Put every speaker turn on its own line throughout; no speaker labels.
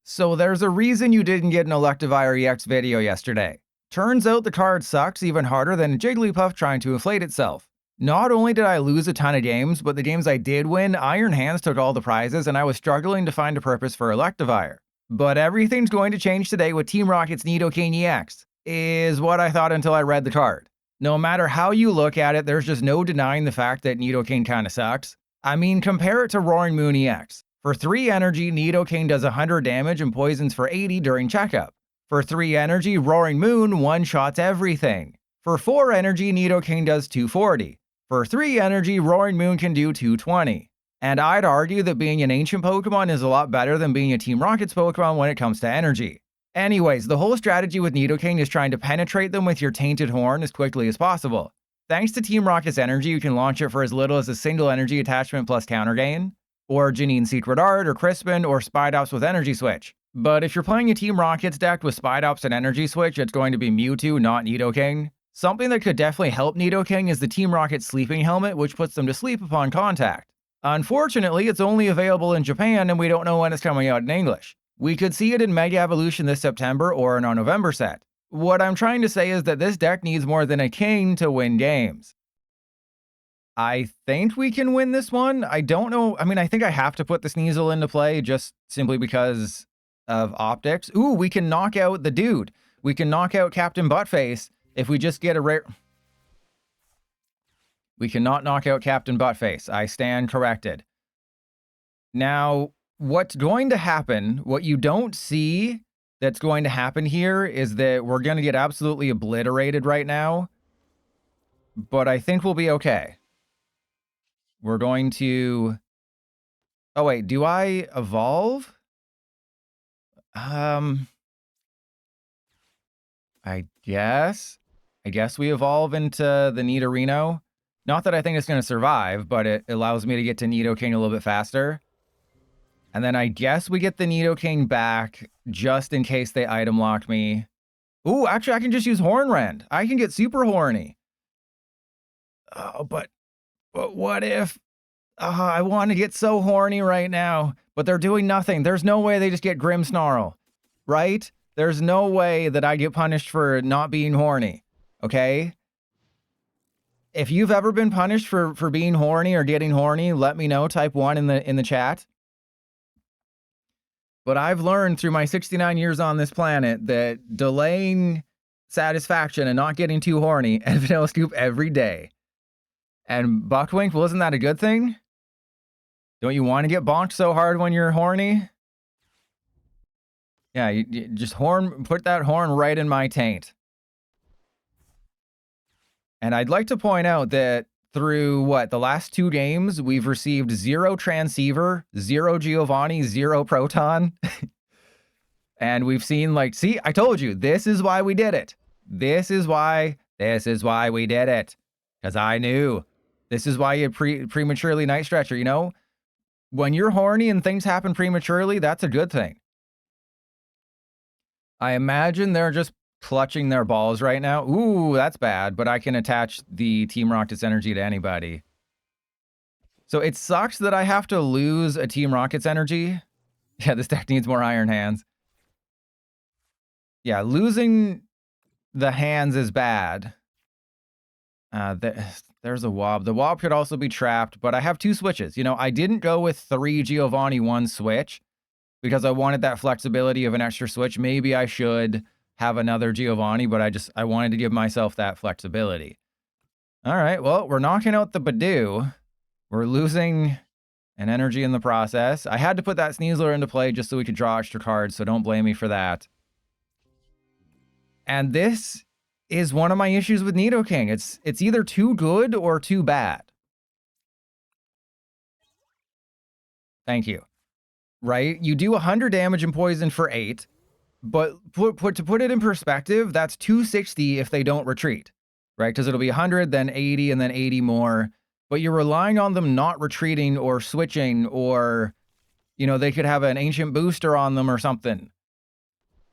So there's a reason you didn't get an Electivire EX video yesterday. Turns out the card sucks even harder than Jigglypuff trying to inflate itself. Not only did I lose a ton of games, but the games I did win, Iron Hands took all the prizes and I was struggling to find a purpose for Electivire. But everything's going to change today with Team Rocket's Nidoking EX, is what I thought until I read the card. No matter how you look at it, there's just no denying the fact that Nidoking kinda sucks. I mean, compare it to Roaring Moon EX. For 3 energy, Nidoking does 100 damage and poisons for 80 during checkup. For 3 energy, Roaring Moon one-shots everything. For 4 energy, Nidoking does 240. For 3 energy, Roaring Moon can do 220. And I'd argue that being an ancient Pokemon is a lot better than being a Team Rocket's Pokemon when it comes to energy. Anyways, the whole strategy with Nidoking is trying to penetrate them with your Tainted Horn as quickly as possible. Thanks to Team Rocket's energy, you can launch it for as little as a single energy attachment plus Counter Gain, or Janine's Secret Art, or Crispin, or Spidops with Energy Switch. But if you're playing a Team Rocket's deck with Spidops and Energy Switch, it's going to be Mewtwo, not Nidoking. Something that could definitely help Nidoking is the Team Rocket Sleeping Helmet, which puts them to sleep upon contact. Unfortunately, it's only available in Japan and we don't know when it's coming out in English. We could see it in Mega Evolution this September or in our November set. What I'm trying to say is that this deck needs more than a king to win games. I think we can win this one. I don't know. I mean, I think I have to put the Sneasel into play just simply because of optics. Ooh, we can knock out the dude. We can knock out Captain Buttface if we just get a rare... We cannot knock out Captain Buttface. I stand corrected. Now, what's going to happen, what you don't see that's going to happen here is that we're going to get absolutely obliterated right now. But I think we'll be okay. We're going to... Oh, wait. Do I evolve? I guess. I guess we evolve into the Nidorino. Not that I think it's going to survive, but it allows me to get to Nidoking a little bit faster. And then I guess we get the Nidoking back just in case they item lock me. Ooh, actually, I can just use Hornrend. I can get super horny. Oh, but what if... I want to get so horny right now, but they're doing nothing. There's no way they just get Grimmsnarl, right? There's no way that I get punished for not being horny, okay? If you've ever been punished for being horny or getting horny, let me know. Type 1 in the chat. But I've learned through my 69 years on this planet that delaying satisfaction and not getting too horny and vanilla scoop every day. And Buckwink, well, isn't that a good thing? Don't you want to get bonked so hard when you're horny? Yeah, you just put that horn right in my taint. And I'd like to point out that through, the last 2 games, we've received 0 Transceiver, 0 Giovanni, 0 Proton. And we've seen, see, I told you, this is why we did it. This is why we did it. Because I knew. This is why you prematurely Night Stretcher, you know? When you're horny and things happen prematurely, that's a good thing. I imagine they're just clutching their balls right now. Ooh, that's bad, but I can attach the Team Rocket's energy to anybody. So it sucks that I have to lose a Team Rocket's energy. Yeah, this deck needs more Iron Hands. Yeah, losing the hands is bad. There's a Wob. The Wob could also be trapped, but I have 2 switches. You know, I didn't go with 3 Giovanni, 1 switch because I wanted that flexibility of an extra switch. Maybe I should have another Giovanni, but I wanted to give myself that flexibility. All right, well, we're knocking out the Badoo. We're losing an energy in the process. I had to put that Sneasler into play just so we could draw extra cards, so don't blame me for that. And this is one of my issues with Nidoking. It's either too good or too bad. Thank you. Right? You do 100 damage and poison for 8, but to put it in perspective, that's 260 if they don't retreat, right? Because it'll be 100, then 80, and then 80 more. But you're relying on them not retreating or switching, or, you know, they could have an ancient booster on them or something.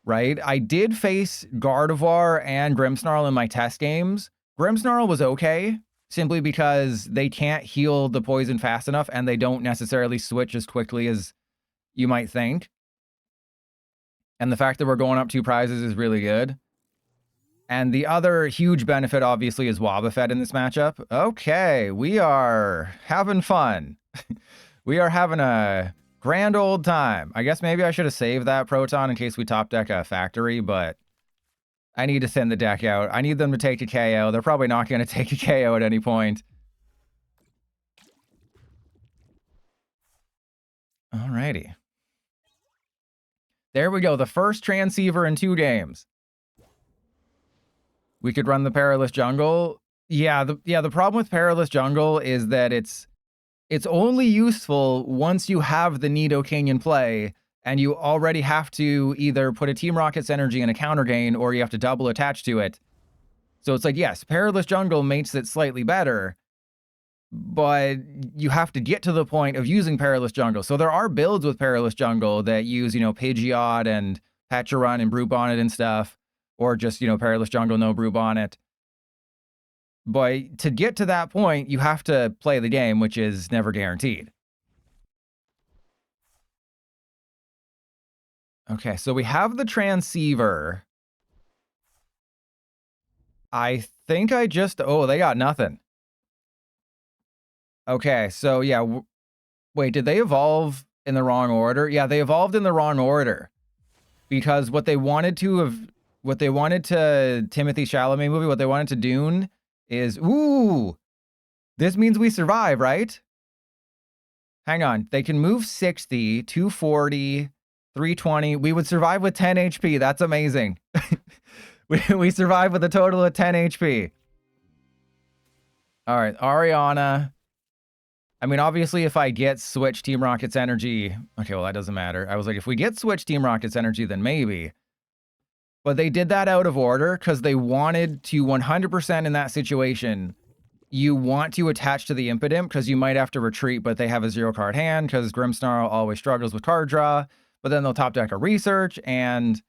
Right? I did face Gardevoir and Grimmsnarl in my test games. Grimmsnarl was okay, simply because they can't heal the poison fast enough, and they don't necessarily switch as quickly as you might think. And the fact that we're going up 2 prizes is really good. And the other huge benefit, obviously, is Wobbuffet in this matchup. Okay, we are having fun. We are having a grand old time. I guess maybe I should have saved that Proton in case we top deck a factory, but I need to thin the deck out. I need them to take a KO. They're probably not going to take a KO at any point. Alrighty. There we go. The first transceiver in 2 games. We could run the Perilous Jungle. Yeah, the problem with Perilous Jungle is that it's only useful once you have the Nidoking in play, and you already have to either put a Team Rocket's energy in a Counter Gain, or you have to double attach to it. So it's like, yes, Perilous Jungle makes it slightly better, but you have to get to the point of using Perilous Jungle. So there are builds with Perilous Jungle that use, Pidgeot and Pecharunt and Brew Bonnet and stuff. Or just, Perilous Jungle, no Brew Bonnet. But to get to that point, you have to play the game, which is never guaranteed. Okay, so we have the transceiver. I think I just... Oh, they got nothing. Okay, so yeah. Wait, did they evolve in the wrong order? Yeah, they evolved in the wrong order. Because what they wanted to Timothy Chalamet movie, what they wanted to Dune is, ooh, this means we survive, right? Hang on. They can move 60, 240, 320. We would survive with 10 HP. That's amazing. we survive with a total of 10 HP. All right, Ariana. I mean, obviously, if I get Switch Team Rocket's energy... Okay, well, that doesn't matter. I was like, if we get Switch Team Rocket's energy, then maybe... But they did that out of order because they wanted to 100% in that situation. You want to attach to the Impidimp because you might have to retreat, but they have a 0-card hand because Grimmsnarl always struggles with card draw. But then they'll top deck a Research and...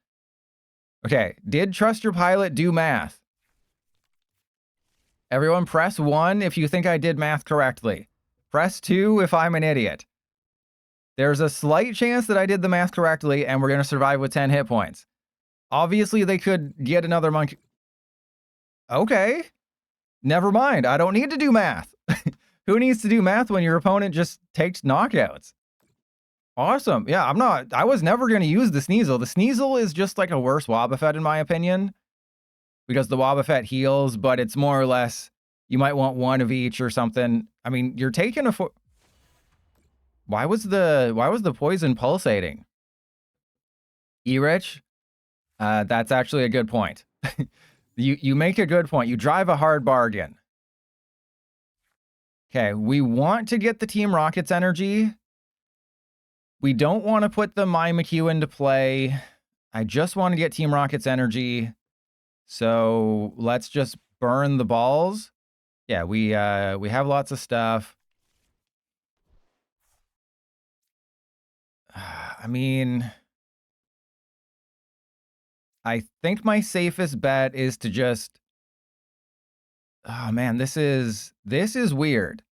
Okay, did Trust Your Pilot do math? Everyone press 1 if you think I did math correctly. Press 2 if I'm an idiot. There's a slight chance that I did the math correctly and we're going to survive with 10 hit points. Obviously, they could get another monkey. Okay. Never mind. I don't need to do math. Who needs to do math when your opponent just takes knockouts? Awesome. Yeah, I was never going to use the Sneasel. The Sneasel is just like a worse Wobbuffet in my opinion. Because the Wobbuffet heals, but it's more or less, you might want 1 of each or something. I mean, you're taking a... Why was the poison pulsating? E-Rich? That's actually a good point. You make a good point. You drive a hard bargain. Okay, we want to get the Team Rocket's energy. We don't want to put the Mimikyu into play. I just want to get Team Rocket's energy. So let's just burn the balls. Yeah, we have lots of stuff. I mean... I think my safest bet is to just... Oh man, this is weird.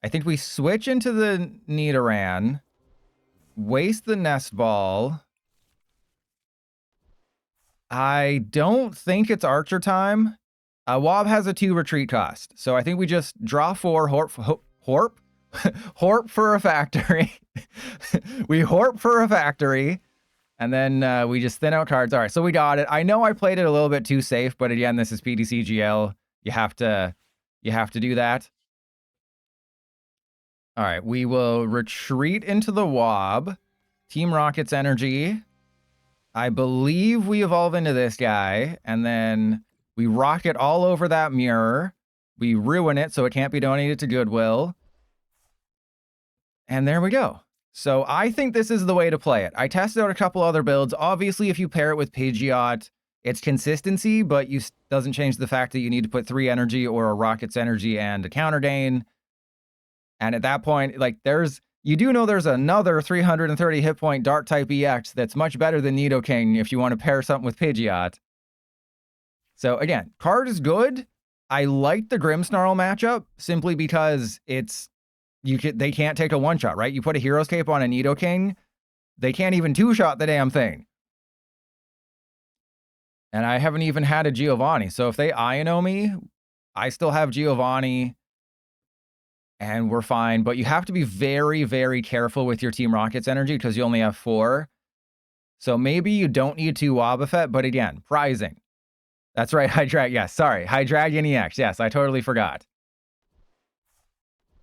I think we switch into the Nidoran, waste the Nest Ball. I don't think it's Archer time. Wob has a 2 retreat cost, so I think we just draw 4, Horp for a factory. We Horp for a factory. And then we just thin out cards. All right, so we got it. I know I played it a little bit too safe, but again, this is PTCGL. You have to do that. All right, we will retreat into the Wob. Team Rocket's energy. I believe we evolve into this guy, and then we rocket all over that mirror. We ruin it so it can't be donated to Goodwill. And there we go. So I think this is the way to play it. I tested out a couple other builds. Obviously, if you pair it with Pidgeot, it's consistency, but doesn't change the fact that you need to put 3 energy or a Rocket's energy and a Counter Gain. And at that point, like you do know there's another 330 hit point Dark type EX that's much better than Nidoking if you want to pair something with Pidgeot. So again, card is good. I like the Grimmsnarl matchup simply because they can't take a 1-shot, right? You put a Hero's Cape on a Nidoking, they can't even 2-shot the damn thing. And I haven't even had a Giovanni. So if they Iono me, I still have Giovanni. And we're fine. But you have to be very, very careful with your Team Rocket's energy because you only have 4. So maybe you don't need 2 Wobbuffet. But again, prizing. That's right, yes, sorry. Hydreigon EX. Yes, I totally forgot.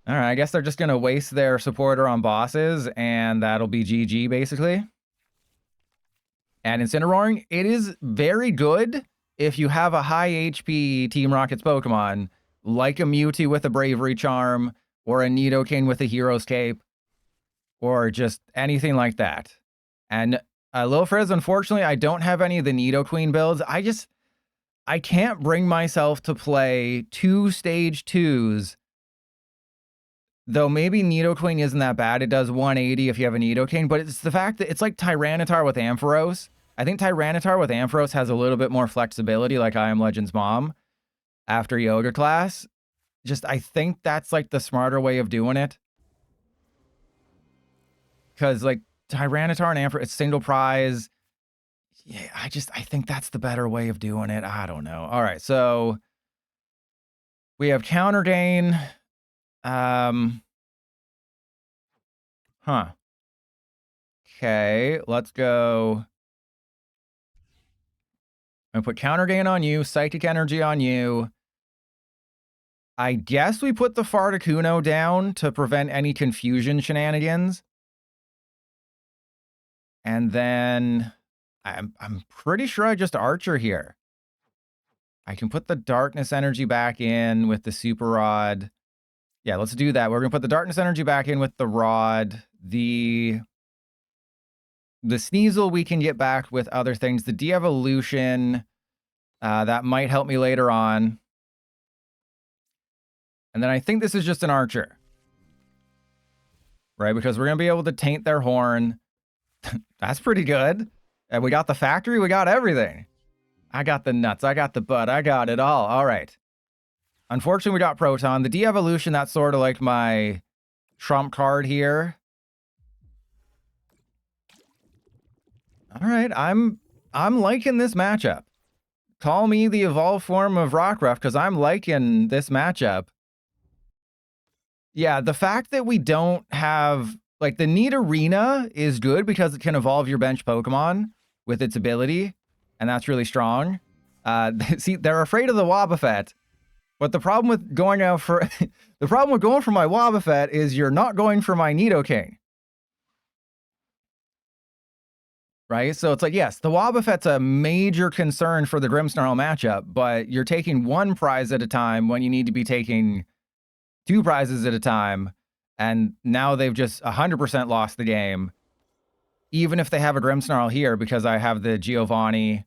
All right, I guess they're just going to waste their supporter on bosses, and that'll be GG, basically. And Incineroaring, it is very good if you have a high HP Team Rocket's Pokemon, like a Mewtwo with a Bravery Charm, or a Nidoking with a Hero's Cape, or just anything like that. And Lil Frizz, unfortunately, I don't have any of the Nidoqueen builds. I can't bring myself to play 2 stage 2s. Though maybe Nidoqueen isn't that bad. It does 180 if you have a Nidoking, but it's the fact that it's like Tyranitar with Ampharos. I think Tyranitar with Ampharos has a little bit more flexibility, like I Am Legend's mom, after Yoga class. Just, I think that's like the smarter way of doing it. Because like Tyranitar and Ampharos, it's single prize. Yeah, I think that's the better way of doing it. I don't know. All right, so we have Counter Gain. Okay, let's go. I'm gonna put Counter Gain on you, Psychic Energy on you. I guess we put the Articuno down to prevent any confusion shenanigans. And then I'm pretty sure I just Archer here. I can put the Darkness Energy back in with the Super Rod. Yeah, let's do that. We're going to put the Darkness Energy back in with the Rod. The Sneasel we can get back with other things. The De-Evolution, that might help me later on. And then I think this is just an Archer. Right? Because we're going to be able to taint their horn. That's pretty good. And we got the factory. We got everything. I got the nuts. I got the butt. I got it all. All right. Unfortunately, we got Proton. The De-Evolution, that's sort of like my trump card here. All right. I'm liking this matchup. Call me the evolved form of Rockruff because I'm liking this matchup. Yeah, the fact that we don't have... Like, the Nidorino is good because it can evolve your bench Pokemon with its ability, and that's really strong. See, they're afraid of the Wobbuffet, but the problem with going out for... the problem with going for my Wobbuffet is you're not going for my Nidoking. Right? So it's like, yes, the Wobbuffet's a major concern for the Grimmsnarl matchup, but you're taking 1 prize at a time when you need to be taking 2 prizes at a time. And now they've just 100% lost the game. Even if they have a Grimmsnarl here, because I have the Giovanni,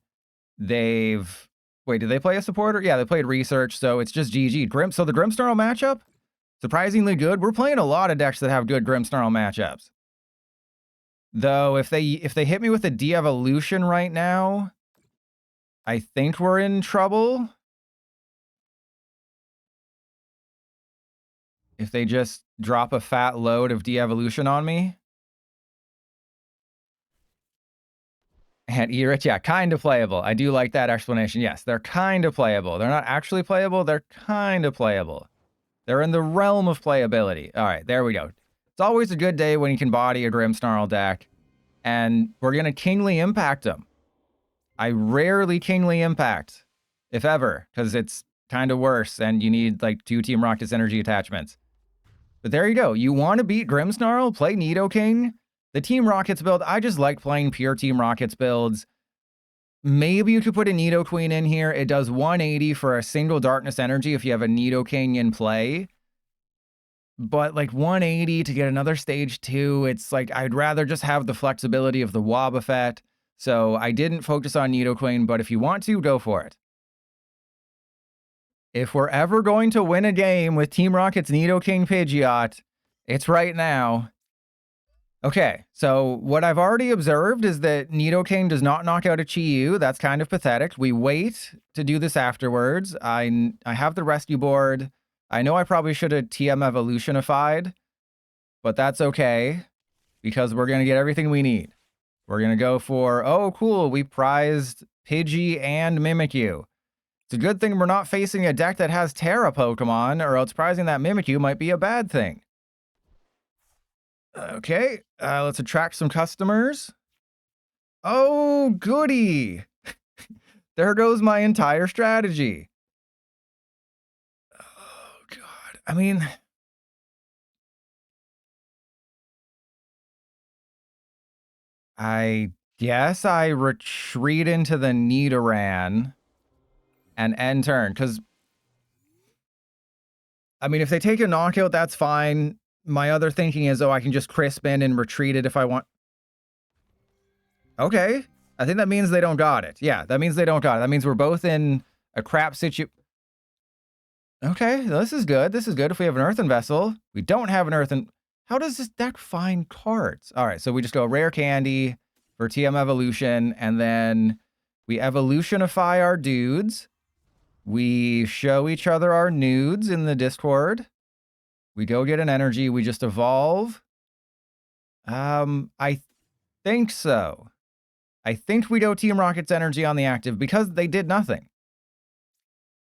they've... Wait, did they play a supporter? Yeah, they played Research, so it's just GG. So the Grimmsnarl matchup, surprisingly good. We're playing a lot of decks that have good Grimmsnarl matchups. Though, if they hit me with a De-Evolution right now, I think we're in trouble. If they just drop a fat load of De-Evolution on me. And Erich, yeah, kind of playable. I do like that explanation. Yes, they're kind of playable. They're not actually playable. They're kind of playable. They're in the realm of playability. All right, there we go. It's always a good day when you can body a Grimmsnarl deck. And we're going to Kingly Impact them. I rarely Kingly Impact, if ever, because it's kind of worse and you need like 2 Team Rocket's energy attachments. But there you go. You want to beat Grimmsnarl? Play Nidoking. The Team Rockets build, I just like playing pure Team Rockets builds. Maybe you could put a Nidoqueen in here. It does 180 for a single Darkness Energy if you have a Nidoking in play. But like 180 to get another stage 2, it's like I'd rather just have the flexibility of the Wobbuffet. So I didn't focus on Nidoqueen, but if you want to, go for it. If we're ever going to win a game with Team Rocket's Nidoking Pidgeot, it's right now. Okay, so what I've already observed is that Nidoking does not knock out a Chi-Yu. That's kind of pathetic. We wait to do this afterwards. I have the rescue board. I know I probably should have TM Evolutionified, but that's okay because we're going to get everything we need. We're going to go for, oh, cool, we prized Pidgey, and Mimikyu. It's a good thing we're not facing a deck that has Terra Pokemon, or else prizing that Mimikyu might be a bad thing. Okay, let's attract some customers. Oh, goody! There goes my entire strategy. Oh, God. I mean... I guess I retreat into the Nidoran and end turn, because... I mean, if they take a knockout, that's fine. My other thinking is, oh, I can just crisp in and retreat it if I want. Okay. I think that means they don't got it. Yeah, that means they don't got it. That means we're both in a crap situation. Okay, this is good. This is good. If we have an Earthen Vessel, we don't have an Earthen... How does this deck find cards? All right, so we just go Rare Candy for TM Evolution, and then we evolutionify our dudes. We show each other our nudes in the Discord. We go get an energy. We just evolve. I think so. I think we go Team Rocket's energy on the active because they did nothing.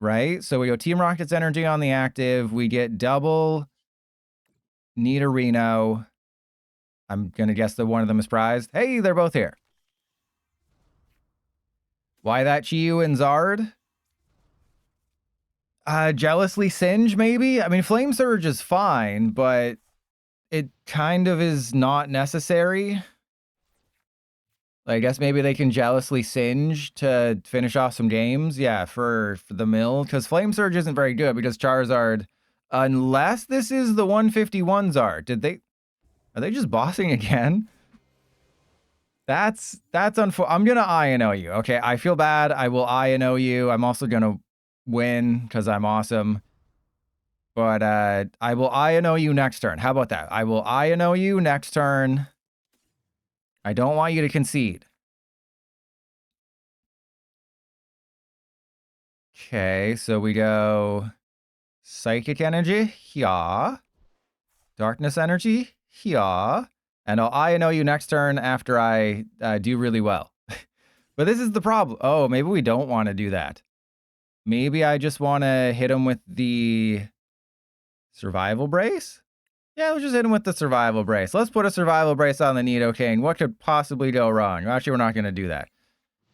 Right? So we go Team Rocket's energy on the active. We get double Nidorino. I'm going to guess that one of them is prized. Hey, they're both here. Why that Chiyu and Zard? Jealously Singe, maybe? I mean, Flame Surge is fine, but it kind of is not necessary. I guess maybe they can Jealously Singe to finish off some games. Yeah, for the mill. Because Flame Surge isn't very good because Charizard... Unless this is the 151 Zard. Are they just bossing again? That's unfortunate. I'm going to INO you. Okay, I feel bad. I will INO you. I'm also going to win because I'm awesome. But I will INO you next turn. How about that? I will INO you next turn. I don't want you to concede. Okay, so we go Psychic Energy. Yeah. Darkness Energy. Yeah. And I'll INO you next turn after I do really well. But this is the problem. Oh, maybe we don't want to do that. Maybe I just want to hit him with the Survival Brace? Yeah, let's just hit him with the Survival Brace. Let's put a Survival Brace on the Nidoking. What could possibly go wrong? Actually, we're not going to do that.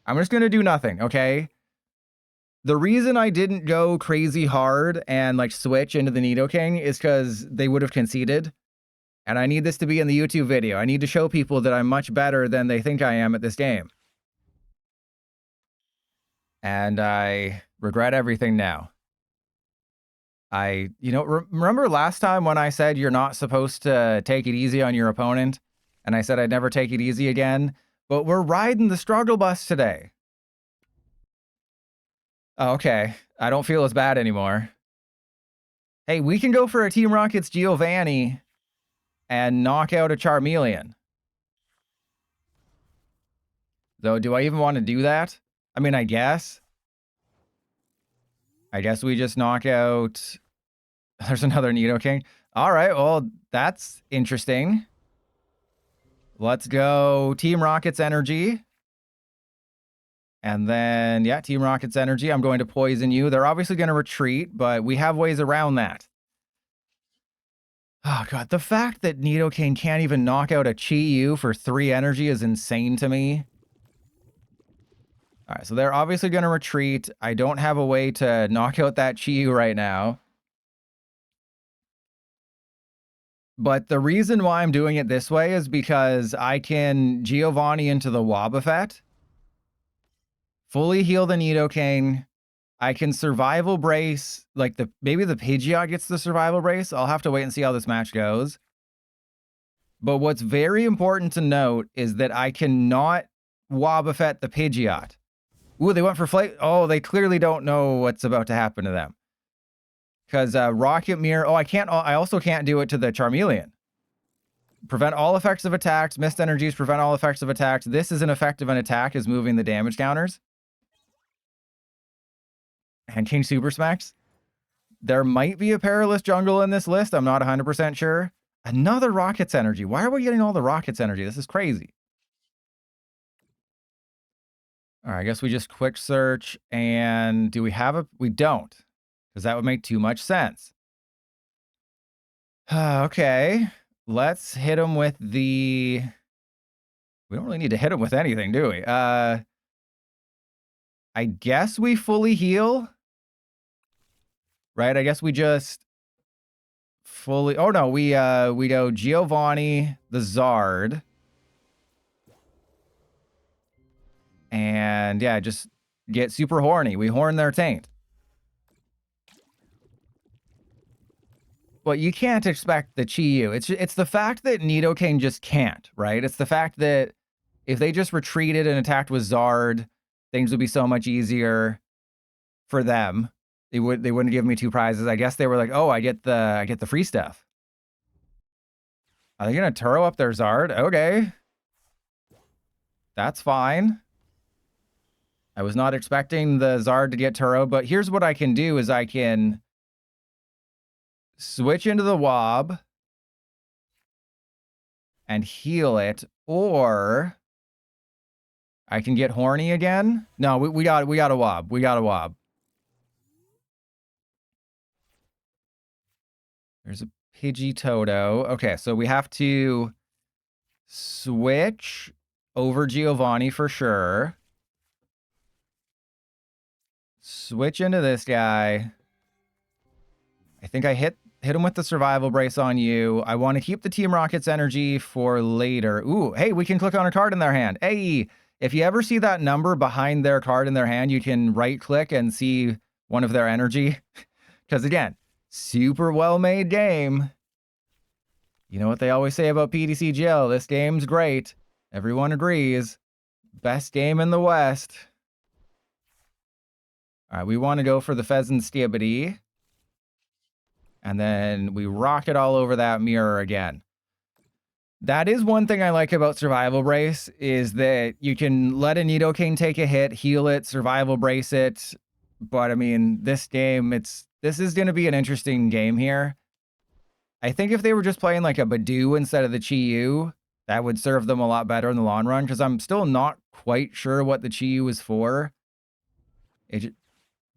I'm just going to do nothing, okay? The reason I didn't go crazy hard and like switch into the Nidoking is because they would have conceded. And I need this to be in the YouTube video. I need to show people that I'm much better than they think I am at this game. And I regret everything now. Remember last time when I said you're not supposed to take it easy on your opponent? And I said I'd never take it easy again? But we're riding the struggle bus today. Oh, okay. I don't feel as bad anymore. Hey, we can go for a Team Rocket's Giovanni and knock out a Charmeleon. Though, do I even want to do that? I mean, I guess. I guess we just knock out... There's another Nidoking. All right, well, that's interesting. Let's go Team Rocket's energy. And then, yeah, Team Rocket's energy. I'm going to poison you. They're obviously going to retreat, but we have ways around that. Oh, God. The fact that Nidoking can't even knock out a Chi-Yu for 3 energy is insane to me. All right, so they're obviously going to retreat. I don't have a way to knock out that Chi-Yu right now. But the reason why I'm doing it this way is because I can Giovanni into the Wobbuffet, fully heal the Nidoking. I can Survival Brace, like maybe the Pidgeot gets the Survival Brace. I'll have to wait and see how this match goes. But what's very important to note is that I cannot Wobbuffet the Pidgeot. Ooh, they went for Flame. Oh, they clearly don't know what's about to happen to them. Because Rocket Mirror... Oh, I also can't do it to the Charmeleon. Prevent all effects of attacks. Mist energies prevent all effects of attacks. This is an effect of an attack, is moving the damage counters. And King Super Smacks. There might be a Perilous Jungle in this list. I'm not 100% sure. Another Rocket's energy. Why are we getting all the Rocket's energy? This is crazy. All right, I guess we just quick search. And do we have a... We don't. Because that would make too much sense. Okay. Let's hit him with the... We don't really need to hit him with anything, do we? I guess we fully heal. Right? I guess we just... fully... Oh, no. We go Giovanni, the Zard. And, yeah, just get super horny. We horn their taint. But you can't expect the Chi-Yu. It's the fact that Nidoking just can't, right? It's the fact that if they just retreated and attacked with Zard, things would be so much easier for them. They wouldn't give me 2 prizes. I guess they were like, oh, I get the free stuff. Are they gonna Turo up their Zard? Okay. That's fine. I was not expecting the Zard to get Turo, but here's what I can do is I can switch into the Wob and heal it, or I can get horny again. No, we got a Wob. We got a Wob. There's a Pidgeotto. Okay, so we have to switch over Giovanni for sure. Switch into this guy. I think I hit him with the survival brace on you. I want to keep the Team Rocket's energy for later. Ooh, hey, we can click on a card in their hand. Hey, if you ever see that number behind their card in their hand, you can right click and see one of their energy. Because again, super well-made game. You know what they always say about PTCGL? This game's great. Everyone agrees. Best game in the West. All right, we want to go for the Pheasant Stibbity. And then we rock it all over that mirror again. That is one thing I like about Survival Brace, is that you can let a Nidoking take a hit, heal it, Survival Brace it. But I mean, this game, this is going to be an interesting game here. I think if they were just playing like a Badoo instead of the Chi-Yu, that would serve them a lot better in the long run, because I'm still not quite sure what the Chi-Yu is for.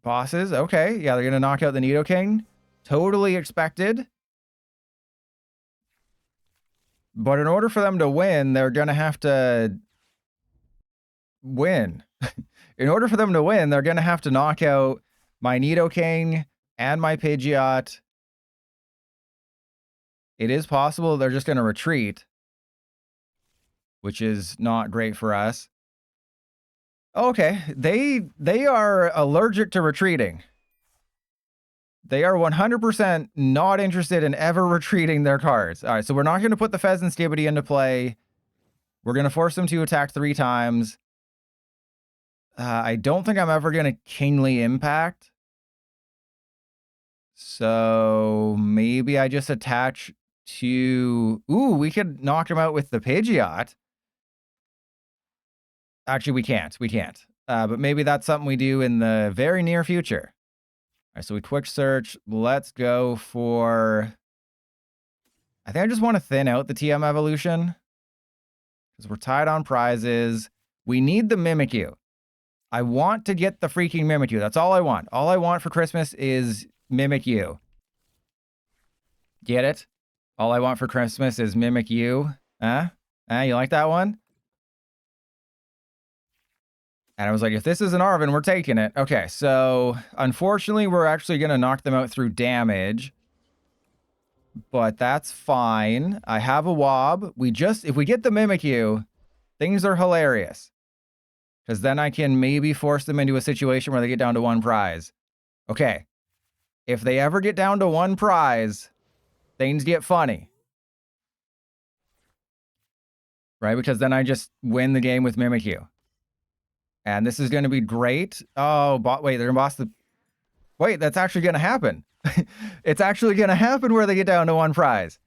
Bosses, okay. Yeah, they're going to knock out the Nidoking. Totally expected. But in order for them to win, they're going to have to win. In order for them to win, they're going to have to knock out my Nidoking and my Pidgeot. It is possible they're just going to retreat, which is not great for us. Okay, they are allergic to retreating. They are 100% not interested in ever retreating their cards. All right, so we're not going to put the Pheasant Stibbity into play. We're going to force them to attack 3 times. I don't think I'm ever going to Kingly Impact. So maybe I just attach to... Ooh, we could knock him out with the Pidgeot. Actually, we can't. We can't. But maybe that's something we do in the very near future. All right, so we quick search. Let's go for... I think I just want to thin out the TM evolution, because we're tied on prizes. We need the Mimikyu. I want to get the freaking Mimikyu. That's all I want. All I want for Christmas is Mimikyu. Get it? All I want for Christmas is Mimikyu. Huh? You like that one? And I was like, if this is an Arven, we're taking it. Okay, so unfortunately, we're actually going to knock them out through damage. But that's fine. I have a Wob. If we get the Mimikyu, things are hilarious. Because then I can maybe force them into a situation where they get down to 1 prize. Okay. If they ever get down to 1 prize, things get funny. Right? Because then I just win the game with Mimikyu. And this is going to be great. Oh, wait, they're going to boss the... Wait, that's actually going to happen. It's actually going to happen where they get down to 1 prize.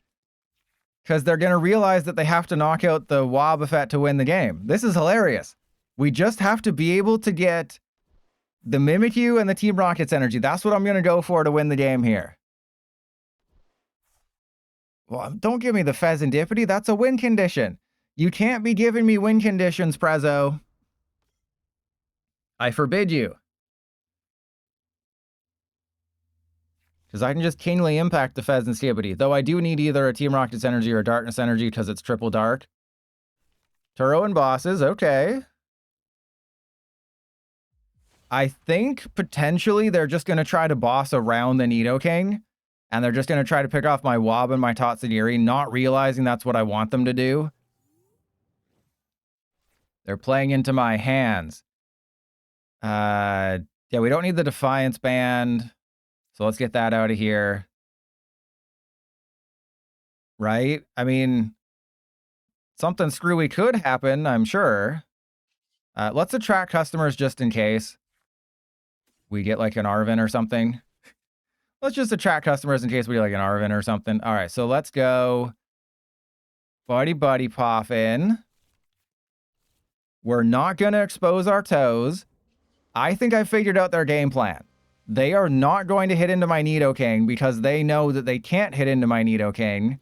Because they're going to realize that they have to knock out the Wobbuffet to win the game. This is hilarious. We just have to be able to get the Mimikyu and the Team Rocket's energy. That's what I'm going to go for to win the game here. Well, don't give me the Pheasant Stibbity. That's a win condition. You can't be giving me win conditions, Prezzo. I forbid you. Because I can just kingly impact the Pheasant's Skibidi. Though I do need either a Team Rocket's Energy or Darkness Energy because it's triple dark. Turo and bosses, okay. I think potentially they're just going to try to boss around the Nidoking. And they're just going to try to pick off my Wob and my Tatsugiri, not realizing that's what I want them to do. They're playing into my hands. Yeah, we don't need the Defiance Band. So let's get that out of here. Right? I mean, something screwy could happen, I'm sure. Let's attract customers just in case we get like an Arven or something. Let's just attract customers in case we get like an Arven or something. All right, so let's go Buddy-Buddy Poffin. We're not going to expose our toes. I think I figured out their game plan. They are not going to hit into my Nidoking because they know that they can't hit into my Nidoking.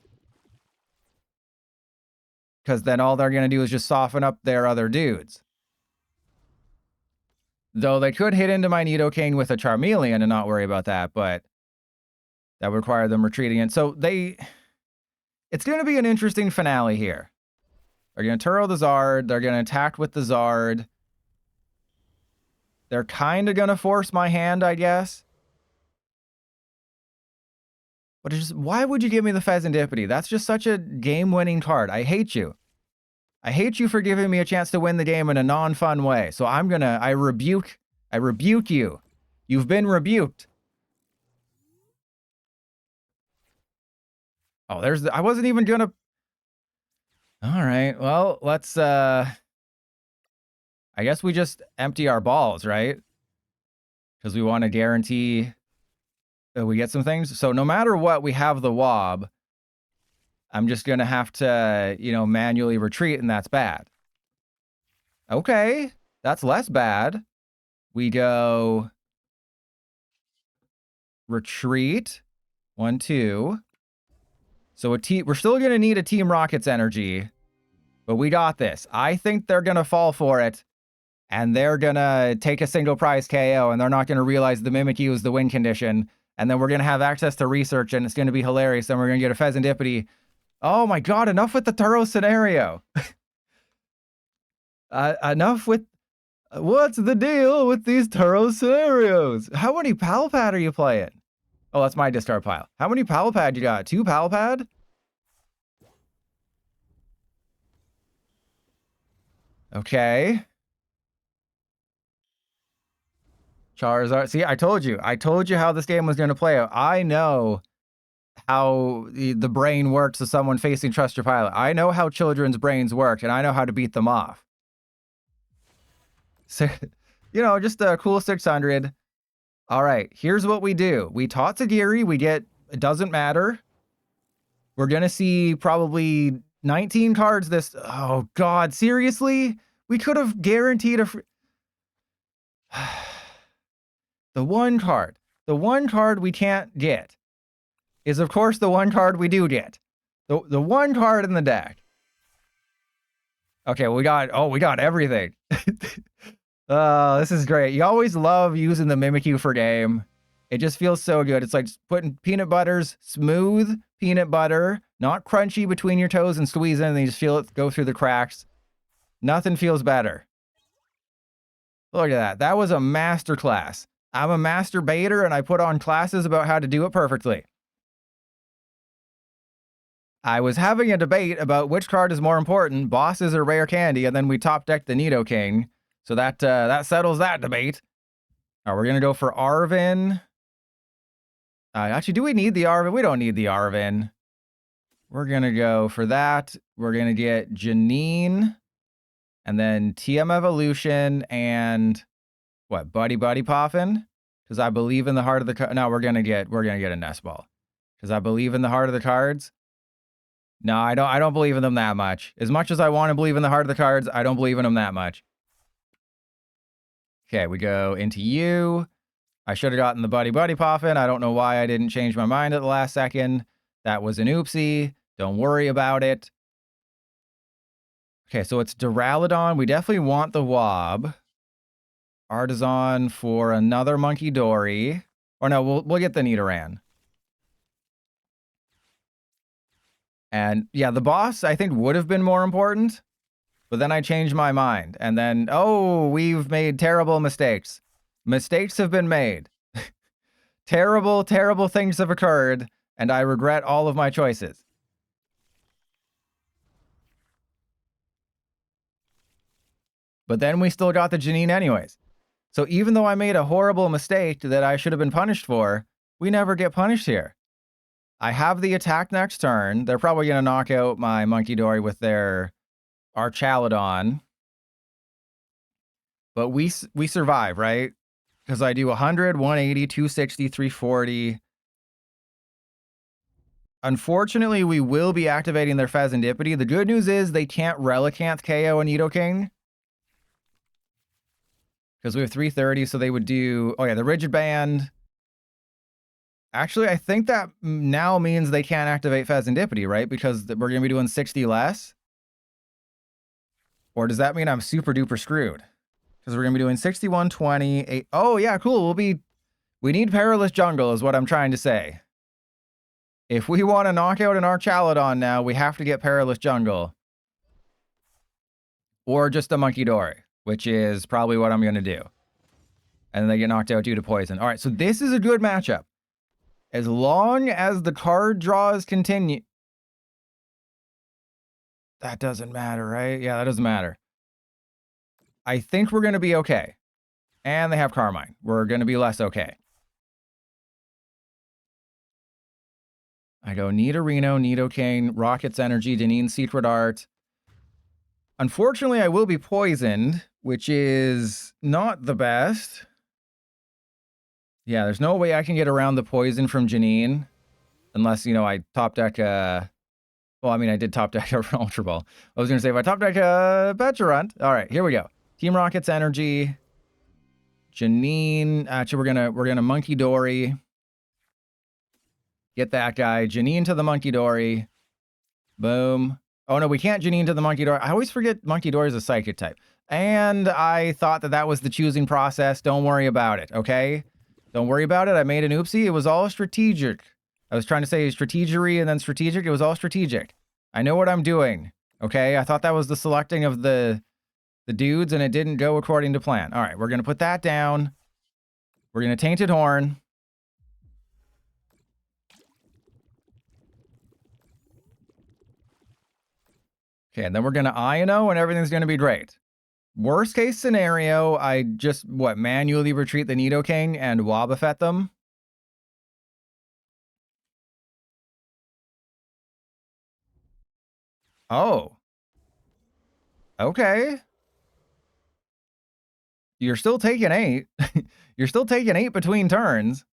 Because then all they're going to do is just soften up their other dudes. Though they could hit into my Nidoking with a Charmeleon and not worry about that, but that would require them retreating. And so it's going to be an interesting finale here. They're going to Turo the Zard. They're going to attack with the Zard. They're kind of going to force my hand, I guess. But it's just, why would you give me the Pheasantipity? That's just such a game-winning card. I hate you. I hate you for giving me a chance to win the game in a non-fun way. So I rebuke you. You've been rebuked. Oh, I wasn't even gonna. All right, well, let's, I guess we just empty our balls, right? Because we want to guarantee that we get some things. So no matter what, we have the Wob. I'm just going to have to, manually retreat, and that's bad. Okay, that's less bad. We go retreat. 1, 2. So we're still going to need a Team Rocket's energy, but we got this. I think they're going to fall for it, and they're going to take a single prize KO, and they're not going to realize the Mimikyu is the win condition, and then we're going to have access to research, and it's going to be hilarious, and we're going to get a Pheasantipity. Oh my god, enough with the Turo scenario. Enough with... What's the deal with these Turo scenarios? How many Palpad are you playing? Oh, that's my discard pile. How many Palpad you got? 2 Palpad? Okay. Charizard. See, I told you. I told you how this game was going to play out. I know how the brain works of someone facing Trust Your Pilot. I know how children's brains work, and I know how to beat them off. So, just a cool 600. All right, here's what we do. We Tatsugiri, we get, it doesn't matter. We're going to see probably 19 cards this, oh god, seriously? We could have guaranteed a the one card we can't get is, of course, the one card we do get. The one card in the deck. Okay, we got everything. This is great. You always love using the Mimikyu for game. It just feels so good. It's like putting peanut butters, smooth peanut butter, not crunchy between your toes and squeezing, and you just feel it go through the cracks. Nothing feels better. Look at that. That was a masterclass. I'm a masturbator, and I put on classes about how to do it perfectly. I was having a debate about which card is more important, bosses or rare candy, and then we top decked the Nidoking. So that settles that debate. All right, we're going to go for Arven. Actually, do we need the Arven? We don't need the Arven. We're going to go for that. We're going to get Janine, and then TM Evolution, and what, Buddy-Buddy Poffin? Because I believe in the heart of the... No, we're going to get a Nest Ball. Because I believe in the heart of the cards. No, I don't believe in them that much. As much as I want to believe in the heart of the cards, I don't believe in them that much. Okay, we go into you. I should have gotten the Buddy-Buddy Poffin. I don't know why I didn't change my mind at the last second. That was an oopsie. Don't worry about it. Okay, so it's Duraludon. We definitely want the Wob. Artisan for another Monkey Dory. Or no, we'll get the Nidoran. And yeah, the boss I think would have been more important, but then I changed my mind. And then, oh, we've made terrible mistakes. Mistakes have been made. Terrible, terrible things have occurred, and I regret all of my choices. But then we still got the Janine anyways. So even though I made a horrible mistake that I should have been punished for, we never get punished here. I have the attack next turn. They're probably going to knock out my Monkey Dory with their Archaludon. But we survive, right? Because I do 100, 180, 260, 340. Unfortunately, we will be activating their Fezandipity. The good news is they can't Relicanth KO a Nidoking. Because we have 330, so they would do... Oh yeah, the Rigid Band. Actually, I think that now means they can't activate Fezandipity, right? Because we're going to be doing 60 less. Or does that mean I'm super duper screwed? Because we're going to be doing 61, 20, 8... Oh yeah, cool. We need Perilous Jungle is what I'm trying to say. If we want to knock out an Archaludon now, we have to get Perilous Jungle. Or just a Monkey Dory, which is probably what I'm going to do. And then they get knocked out due to poison. All right, so this is a good matchup. As long as the card draws continue... That doesn't matter, right? Yeah, that doesn't matter. I think we're going to be okay. And they have Carmine. We're going to be less okay. I go Nidorino, Nidoking, Rocket's Energy, Danine's Secret Art. Unfortunately, I will be poisoned, which is not the best. Yeah, there's no way I can get around the poison from Janine. Unless, you know, I top deck... well, I mean, I did top deck Ultra Ball. I was going to say, if I top deck Pecharunt. All right, here we go. Team Rocket's Energy. Janine. Actually, we're gonna Monkey Dory. Get that guy. Janine to the Monkey Dory. Boom. Oh, no, we can't Janine to the Monkey Dory. I always forget Monkey Dory is a Psychic type. And I thought that was the choosing process. Don't worry about it, okay? Don't worry about it. I made an oopsie. It was all strategic. I was trying to say strategery and then strategic. It was all strategic. I know what I'm doing, okay? I thought that was the selecting of the dudes, and it didn't go according to plan. All right, we're going to put that down. We're going to Tainted Horn. Okay, and then we're going to Iono, and everything's going to be great. Worst case scenario, I just, manually retreat the Nidoking and Wobbuffet them? Oh. Okay. You're still taking 8. You're still taking 8 between turns.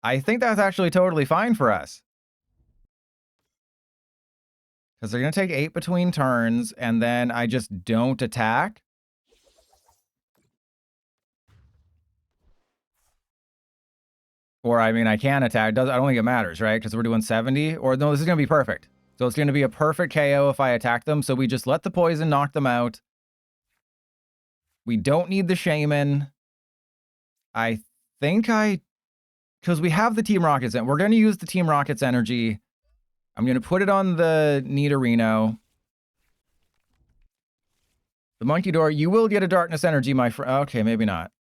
I think that's actually totally fine for us. Because they're going to take 8 between turns, and then I just don't attack. Or, I mean, I can attack. I don't think it matters, right? Because we're doing 70. Or, no, this is going to be perfect. So it's going to be a perfect KO if I attack them. So we just let the poison knock them out. We don't need the Shaman. I think because we have the Team Rockets, and we're going to use the Team Rockets energy. I'm going to put it on the Nidorino. The Monkey Dory, you will get a Darkness Energy, my friend. Okay, maybe not.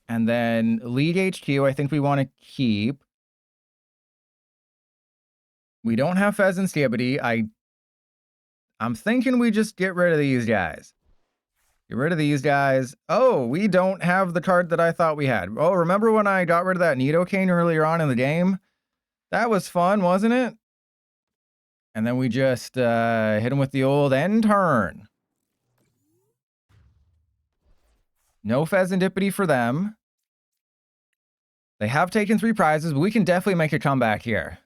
And then League HQ, I think we want to keep. We don't have Fezandipity. I'm thinking we just get rid of these guys. Get rid of these guys. Oh, we don't have the card that I thought we had. Oh, remember when I got rid of that Nidoking earlier on in the game? That was fun, wasn't it? And then we just hit him with the old end turn. No Fezandipity for them. They have taken 3 prizes, but we can definitely make a comeback here.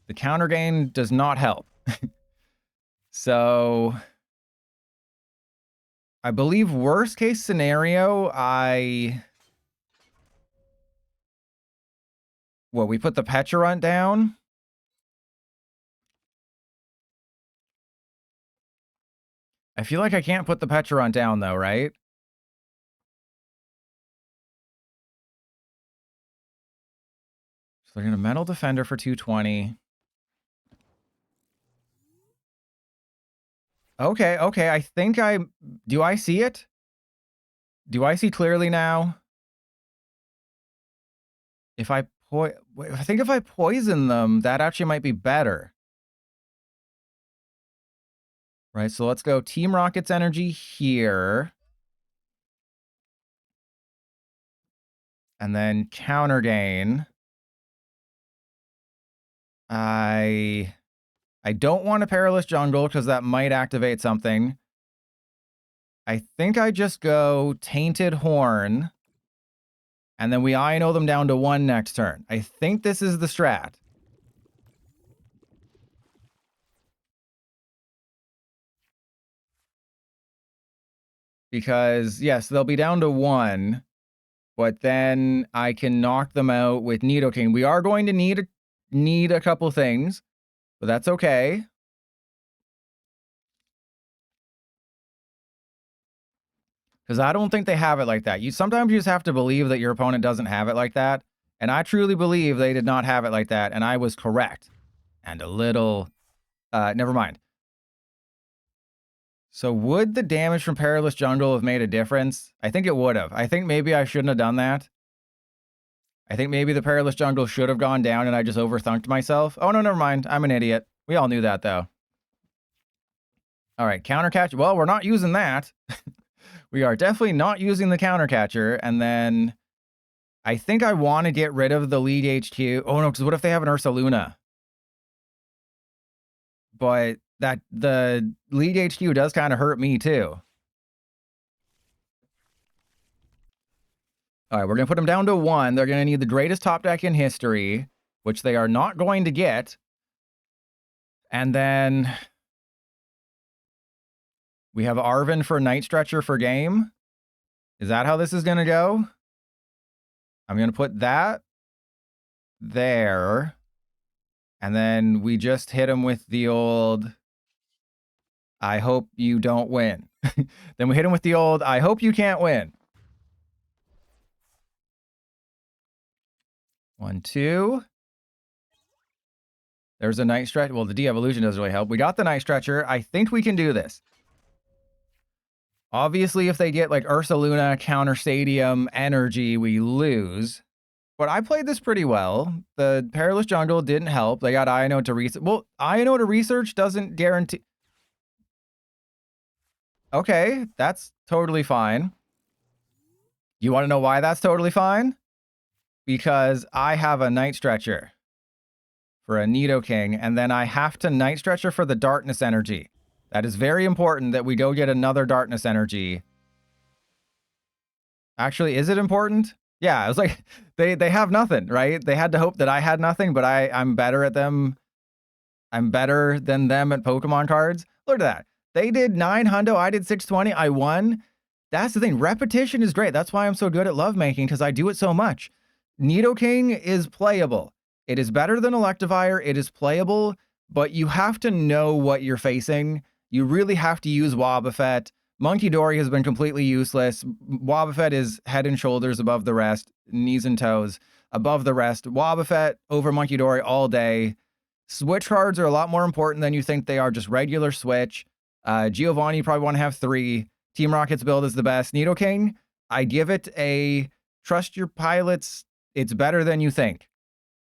The counter gain does not help. So, I believe worst case scenario, we put the Pecharunt down. I feel like I can't put the Pecharunt down though, right? So we're going to Metal Defender for 220. Okay, okay. I think do I see it? Do I see clearly now? I think if I poison them, that actually might be better. Right, so let's go Team Rocket's energy here. And then Counter Gain. I don't want a Perilous Jungle because that might activate something. I think I just go Tainted Horn. And then we INO them down to 1 next turn. I think this is the strat. Because, yes, they'll be down to 1. But then I can knock them out with Nidoking. We are going to need a couple things. But that's okay. Because I don't think they have it like that. Sometimes you just have to believe that your opponent doesn't have it like that. And I truly believe they did not have it like that. And I was correct. And a little... never mind. So would the damage from Perilous Jungle have made a difference? I think it would have. I think maybe I shouldn't have done that. I think maybe the Perilous Jungle should have gone down and I just overthunked myself. Oh, no, never mind. I'm an idiot. We all knew that, though. All right, Counter Catch. Well, we're not using that. We are definitely not using the Counter Catcher. And then I think I want to get rid of the Lead HQ. Oh, no, because what if they have an Ursaluna? But the Lead HQ does kind of hurt me, too. All right, we're going to put them down to 1. They're going to need the greatest top deck in history, which they are not going to get. And then we have Arven for Night Stretcher for game. Is that how this is going to go? I'm going to put that there. And then we just hit him with the old, I hope you don't win. Then we hit him with the old, I hope you can't win. 1, 2. There's a Night Stretcher. Well, the de-evolution doesn't really help. We got the Night Stretcher. I think we can do this. Obviously, if they get like Ursaluna, Counter Stadium, Energy, we lose. But I played this pretty well. The Perilous Jungle didn't help. They got INO to research. Well, INO to research doesn't guarantee. Okay, that's totally fine. You want to know why that's totally fine? Because I have a Night Stretcher for a Nidoking, and then I have to Night Stretcher for the Darkness Energy. That is very important that we go get another Darkness Energy. Actually, is it important? Yeah, it was like, they have nothing, right? They had to hope that I had nothing, but I'm better at them. I'm better than them at Pokemon cards. Look at that. They did 900, I did 620, I won. That's the thing. Repetition is great. That's why I'm so good at lovemaking, because I do it so much. Nidoking is playable. It is better than Electivire. It is playable, but you have to know what you're facing. You really have to use Wobbuffet. Monkey Dory has been completely useless. Wobbuffet is head and shoulders above the rest, knees and toes above the rest. Wobbuffet over Monkey Dory all day. Switch cards are a lot more important than you think they are. Just regular Switch. Giovanni, you probably want to have 3. Team Rocket's build is the best. Nidoking, I give it a trust your pilots. It's better than you think.